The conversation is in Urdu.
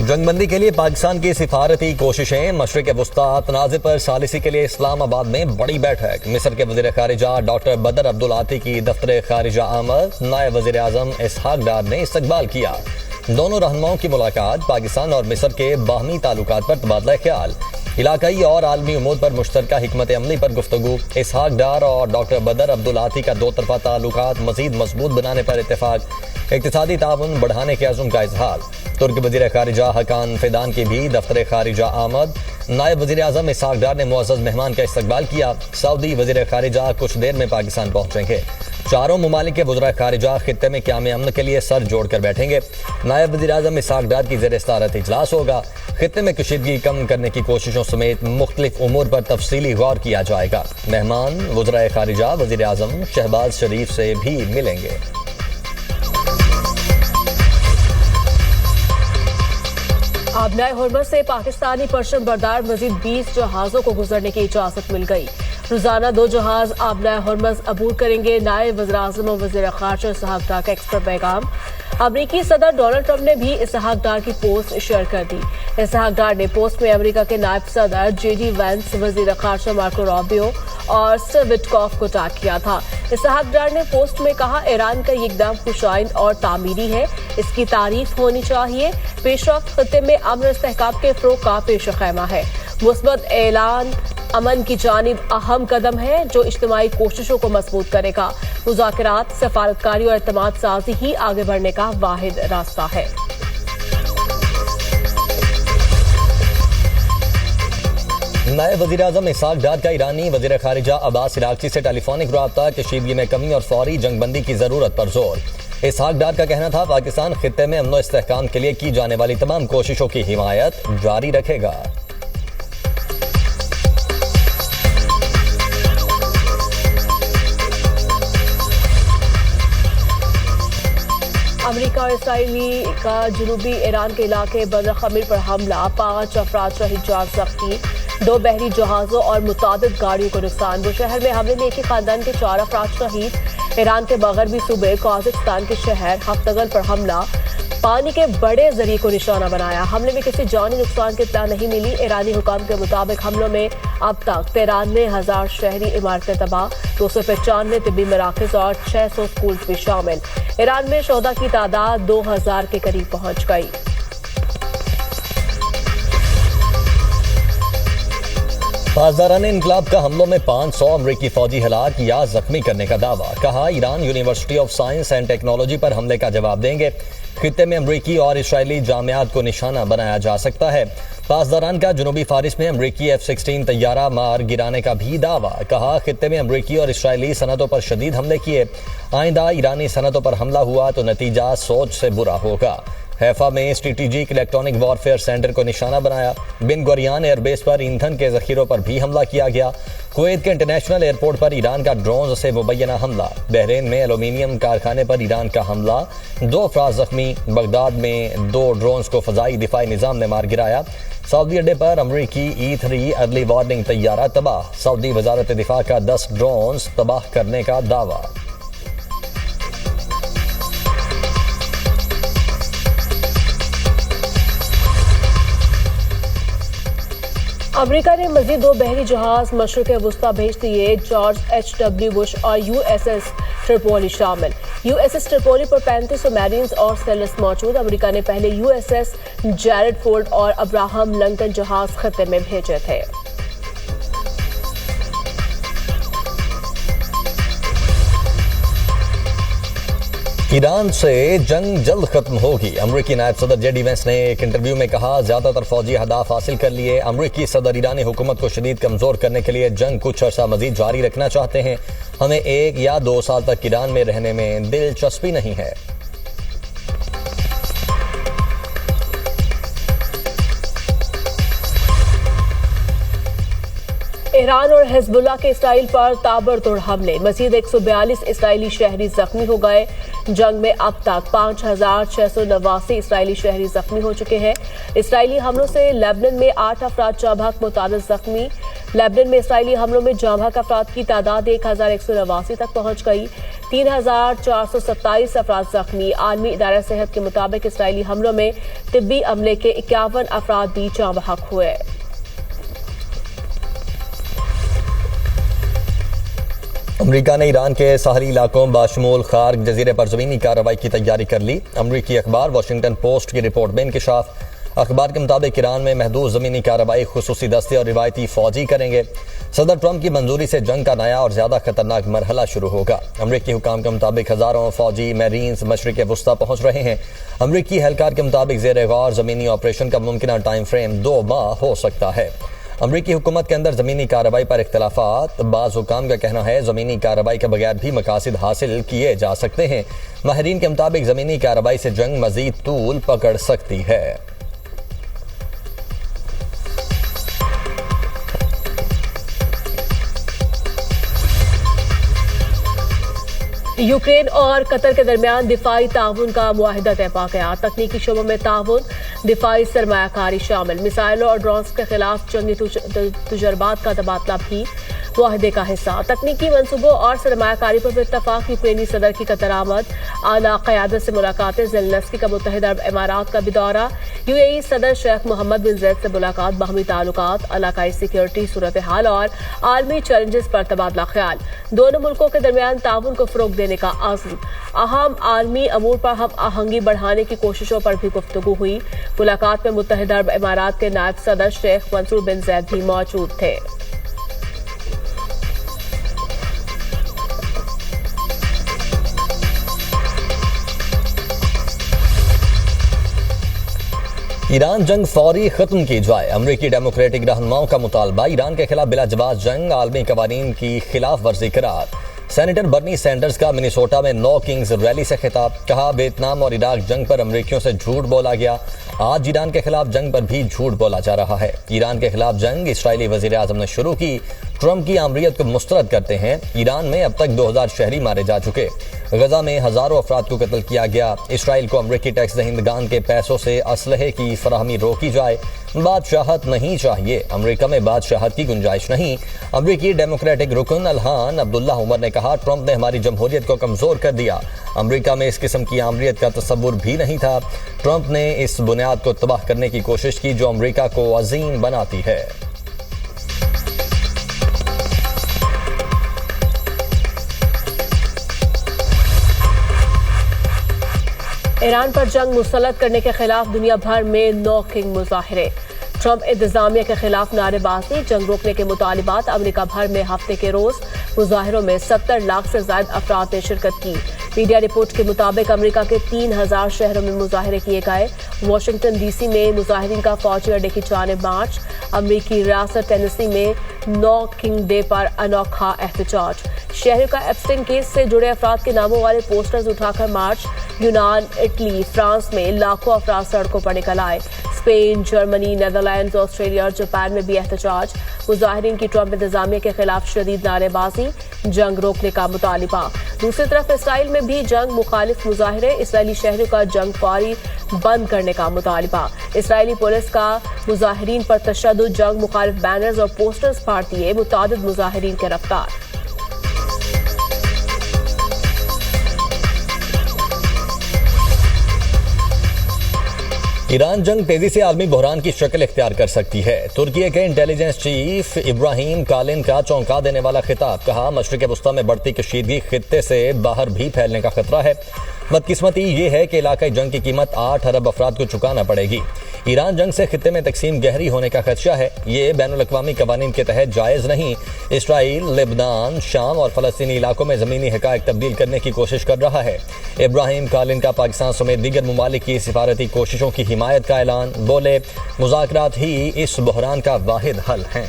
جنگ بندی کے لیے پاکستان کی سفارتی کوششیں، مشرق وسطیٰ تنازع پر ثالثی کے لیے اسلام آباد میں بڑی بیٹھک۔ مصر کے وزیر خارجہ ڈاکٹر بدر عبدالعاطی کی دفتر خارجہ آمد، نائب وزیر اعظم اسحاق ڈار نے استقبال کیا۔ دونوں رہنماؤں کی ملاقات، پاکستان اور مصر کے باہمی تعلقات پر تبادلہ خیال، علاقائی اور عالمی امور پر مشترکہ حکمت عملی پر گفتگو۔ اسحاق ڈار اور ڈاکٹر بدر عبدالعاطی کا دو طرفہ تعلقات مزید مضبوط بنانے پر اتفاق، اقتصادی تعاون بڑھانے کے عزم کا اظہار۔ ترک وزیر خارجہ حکان فیدان کی بھی دفتر خارجہ آمد، نائب وزیر اعظم اسحاق ڈار نے معزز مہمان کا استقبال کیا۔ سعودی وزیر خارجہ کچھ دیر میں پاکستان پہنچیں گے۔ چاروں ممالک کے وزراء خارجہ خطے میں قیام امن کے لیے سر جوڑ کر بیٹھیں گے۔ نائب وزیر اعظم اسحاق ڈار کی زیر صدارت اجلاس ہوگا۔ خطے میں کشیدگی کم کرنے کی کوششوں سمیت مختلف امور پر تفصیلی غور کیا جائے گا۔ مہمان وزراء خارجہ وزیر اعظم شہباز شریف سے بھی ملیں گے۔ آبنائے ہرمز سے پاکستانی پرچم بردار مزید 20 جہازوں کو گزرنے کی اجازت مل گئی۔ روزانہ 2 جہاز آبنائے ہرمز عبور کریں گے۔ نائب وزیر اعظم اور وزیر خارجہ اسحاق ڈار کا ایکسپرٹ پیغام۔ امریکی صدر ڈونلڈ ٹرمپ نے بھی اسحاق ڈار کی پوسٹ شیئر کر دی۔ اسحاق ڈار نے پوسٹ میں امریکہ کے نائب صدر جے ڈی وینس، وزیر خارجہ مارکو روبیو اور سر وٹکوف کو ٹیگ کیا تھا۔ اسحاق ڈار نے پوسٹ میں کہا، ایران کا یہ اقدام خوش آئند اور تعمیری ہے، اس کی تعریف ہونی چاہیے۔ پیش رفت خطے میں امن و استحکام کے فروغ کا پیش خیمہ ہے۔ مثبت اعلان امن کی جانب اہم قدم ہے جو اجتماعی کوششوں کو مضبوط کرے گا۔ مذاکرات، سفارتکاری اور اعتماد سازی ہی آگے بڑھنے کا واحد راستہ ہے۔ نائب وزیر اعظم اسحاق ڈار کا ایرانی وزیر خارجہ عباس عراقچی سے ٹیلی فونک رابطہ، کشیدگی میں کمی اور فوری جنگ بندی کی ضرورت پر زور۔ اسحاق ڈار کا کہنا تھا، پاکستان خطے میں امن و استحکام کے لیے کی جانے والی تمام کوششوں کی حمایت جاری رکھے گا۔ امریکہ اور اسرائیلی کا جنوبی ایران کے علاقے بندر خمیر پر حملہ، 5 افراد شہید، 4 زخمی، 2 بحری جہازوں اور متعدد گاڑیوں کو نقصان۔ بوشہر میں حملے میں ایک ہی خاندان کے 4 افراد شہید۔ ایران کے مغربی صوبے قازقستان کے شہر ہفتگن پر حملہ، پانی کے بڑے ذریعے کو نشانہ بنایا۔ حملے میں کسی جانی نقصان کی اطلاع نہیں ملی۔ ایرانی حکام کے مطابق حملوں میں اب تک 93,000 شہری عمارتیں تباہ، 295 طبی مراکز اور 600 سکول بھی شامل۔ ایران میں شہداء کی تعداد 2000 کے قریب پہنچ گئی۔ پاسداران انقلاب کا حملوں میں 500 امریکی فوجی ہلاک یا زخمی کرنے کا دعویٰ، کہا Iran University of Science and Technology پر حملے کا جواب دیں گے۔ خطے میں امریکی اور اسرائیلی جامعات کو نشانہ بنایا جا سکتا ہے۔ پاسداران کا جنوبی فارس میں امریکی F-16 طیارہ مار گرانے کا بھی دعویٰ، کہا خطے میں امریکی اور اسرائیلی صنعتوں پر شدید حملے کیے، آئندہ ایرانی صنعتوں پر حملہ ہوا تو نتیجہ سوچ سے برا ہوگا۔ حیفا میں اسٹریٹجک الیکٹرانک وارفیئر سینٹر کو نشانہ بنایا۔ بن گوریان ایئر بیس پر ایندھن کے ذخیروں پر بھی حملہ کیا گیا۔ کویت کے انٹرنیشنل ایئرپورٹ پر ایران کا ڈرونز سے مبینہ حملہ۔ بحرین میں ایلومینیم کارخانے پر ایران کا حملہ، 2 افراد زخمی۔ بغداد میں 2 ڈرونز کو فضائی دفاعی نظام نے مار گرایا۔ سعودی اڈے پر امریکی E-3 ارلی وارننگ طیارہ تباہ، سعودی وزارت دفاع کا 10 ڈرونز تباہ کرنے کا دعویٰ۔ امریکہ نے مزید 2 بحری جہاز مشرق وسطیٰ بھیج دیے، جارج H.W. بش اور USS ٹرپولی شامل۔ USS ٹرپولی پر 3500 میرینز اور سیلرز موجود۔ امریکہ نے پہلے USS جیرڈ فورڈ اور ابراہم لنکن جہاز خطے میں بھیجے تھے۔ ایران سے جنگ جلد ختم ہوگی، امریکی نائب صدر جے ڈی وینس نے ایک انٹرویو میں کہا، زیادہ تر فوجی اہداف حاصل کر لیے۔ امریکی صدر ایرانی حکومت کو شدید کمزور کرنے کے لیے جنگ کچھ عرصہ مزید جاری رکھنا چاہتے ہیں۔ ہمیں 1 یا 2 سال تک ایران میں رہنے میں دلچسپی نہیں ہے۔ ایران اور حزب اللہ کے اسرائیل پر تابڑتوڑ حملے، مزید 142 اسرائیلی شہری زخمی ہو گئے۔ جنگ میں اب تک 5689 اسرائیلی شہری زخمی ہو چکے ہیں۔ اسرائیلی حملوں سے لیبنان میں 8 افراد جاں بحق، متعدد زخمی۔ لیبنان میں اسرائیلی حملوں میں جاں بحق افراد کی تعداد 1189 تک پہنچ گئی۔ 3,427 افراد زخمی۔ عالمی ادارہ صحت کے مطابق اسرائیلی حملوں میں طبی عملے کے 51 افراد بھی جاں بحق ہوئے۔ امریکہ نے ایران کے ساحلی علاقوں باشمول خارگ جزیرے پر زمینی کارروائی کی تیاری کر لی۔ امریکی اخبار واشنگٹن پوسٹ کی رپورٹ میں انکشاف۔ اخبار کے مطابق ایران میں محدود زمینی کارروائی خصوصی دستے اور روایتی فوجی کریں گے۔ صدر ٹرمپ کی منظوری سے جنگ کا نیا اور زیادہ خطرناک مرحلہ شروع ہوگا۔ امریکی حکام کے مطابق ہزاروں فوجی میرینز مشرق وسطی پہنچ رہے ہیں۔ امریکی اہلکار کے مطابق زیر غور زمینی آپریشن کا ممکنہ ٹائم فریم 2 ماہ ہو سکتا ہے۔ امریکی حکومت کے اندر زمینی کارروائی پر اختلافات۔ بعض حکام کا کہنا ہے زمینی کارروائی کے بغیر بھی مقاصد حاصل کیے جا سکتے ہیں۔ ماہرین کے مطابق زمینی کارروائی سے جنگ مزید طول پکڑ سکتی ہے۔ یوکرین اور قطر کے درمیان دفاعی تعاون کا معاہدہ طے پا گیا۔ تکنیکی شعبوں میں تعاون، دفاعی سرمایہ کاری شامل، میزائلوں اور ڈرونز کے خلاف جنگی تجربات کا تبادلہ بھی معاہدے کا حصہ۔ تکنیکی منصوبوں اور سرمایہ کاری پر اتفاق۔ یوکرینی صدر کی قطر آمد، اعلیٰ قیادت سے ملاقاتیں، زیلنسکی کا متحدہ عرب امارات کا بھی دورہ، UAE صدر شیخ محمد بن زید سے ملاقات، باہمی تعلقات، علاقائی سیکیورٹی صورتحال اور عالمی چیلنجز پر تبادلہ خیال۔ دونوں ملکوں کے درمیان تعاون کو فروغ دینے کا عزم۔ اہم عالمی امور پر ہم آہنگی بڑھانے کی کوششوں پر بھی گفتگو ہوئی۔ ملاقات میں متحدہ عرب امارات کے نائب صدر شیخ منصور بن زید بھی موجود تھے۔ ایران جنگ فوری ختم کی جائے، امریکی ڈیموکریٹک رہنماؤں کا مطالبہ۔ ایران کے خلاف بلا جواز جنگ عالمی قوانین کی خلاف ورزی قرار۔ سینیٹر برنی سینڈرز کا منیسوٹا میں نو کنگز ریلی سے خطاب۔ کہا ویتنام اور عراق جنگ پر امریکیوں سے جھوٹ بولا گیا، آج ایران کے خلاف جنگ پر بھی جھوٹ بولا جا رہا ہے۔ ایران کے خلاف جنگ اسرائیلی وزیر اعظم نے شروع کی، ٹرمپ کی آمریت کو مسترد کرتے ہیں۔ ایران میں اب تک 2000 شہری مارے جا چکے، غزہ میں ہزاروں افراد کو قتل کیا گیا۔ اسرائیل کو امریکی ٹیکس دہندگان کے پیسوں سے اسلحے کی فراہمی روکی جائے۔ بادشاہت نہیں چاہیے، امریکہ میں بادشاہت کی گنجائش نہیں۔ امریکی ڈیموکریٹک رکن الہان عبداللہ عمر نے کہا ٹرمپ نے ہماری جمہوریت کو کمزور کر دیا، امریکہ میں اس قسم کی آمریت کا تصور بھی نہیں تھا۔ ٹرمپ نے اس بنیاد کو تباہ کرنے کی کوشش کی جو امریکہ کو عظیم بناتی ہے۔ ایران پر جنگ مسلط کرنے کے خلاف دنیا بھر میں نو کنگ مظاہرے۔ ٹرمپ انتظامیہ کے خلاف نعرے بازی، جنگ روکنے کے مطالبات۔ امریکہ بھر میں ہفتے کے روز مظاہروں میں 70 لاکھ سے زائد افراد نے شرکت کی۔ میڈیا رپورٹ کے مطابق امریکہ کے 3000 شہروں میں مظاہرے کیے گئے۔ واشنگٹن ڈی سی میں مظاہرین کا فوجی اڈے کی جانب مارچ۔ امریکی ریاست ٹینیسی میں نو کنگ ڈے پر انوکھا احتجاج۔ شہریوں کا ایپسٹین کیس سے جڑے افراد کے ناموں والے پوسٹرز اٹھا کر مارچ۔ یونان، اٹلی، فرانس میں لاکھوں افراد سڑکوں پر نکل آئے۔ اسپین، جرمنی، نیدرلینڈز، آسٹریلیا اور جاپان میں بھی احتجاج۔ مظاہرین کی ٹرمپ انتظامیہ کے خلاف شدید نعرے بازی، جنگ روکنے کا مطالبہ۔ دوسری طرف اسرائیل میں بھی جنگ مخالف مظاہرے، اسرائیلی شہریوں کا جنگ فوری بند کرنے کا مطالبہ۔ اسرائیلی پولیس کا مظاہرین پر تشدد، جنگ مخالف بینرز اور پوسٹرز پھاڑ دیے، متعدد مظاہرین گرفتار۔ ایران جنگ تیزی سے عالمی بحران کی شکل اختیار کر سکتی ہے۔ ترکی کے انٹیلیجنس چیف ابراہیم کالن کا چونکا دینے والا خطاب۔ کہا مشرق وسطی میں بڑھتی کشیدگی خطے سے باہر بھی پھیلنے کا خطرہ ہے۔ بدقسمتی یہ ہے کہ علاقائی جنگ کی قیمت 8 ارب افراد کو چکانا پڑے گی۔ ایران جنگ سے خطے میں تقسیم گہری ہونے کا خدشہ ہے، یہ بین الاقوامی قوانین کے تحت جائز نہیں۔ اسرائیل، لبنان، شام اور فلسطینی علاقوں میں زمینی حقائق تبدیل کرنے کی کوشش کر رہا ہے۔ ابراہیم کالن کا پاکستان سمیت دیگر ممالک کی سفارتی کوششوں کی حمایت کا اعلان۔ بولے مذاکرات ہی اس بحران کا واحد حل ہیں۔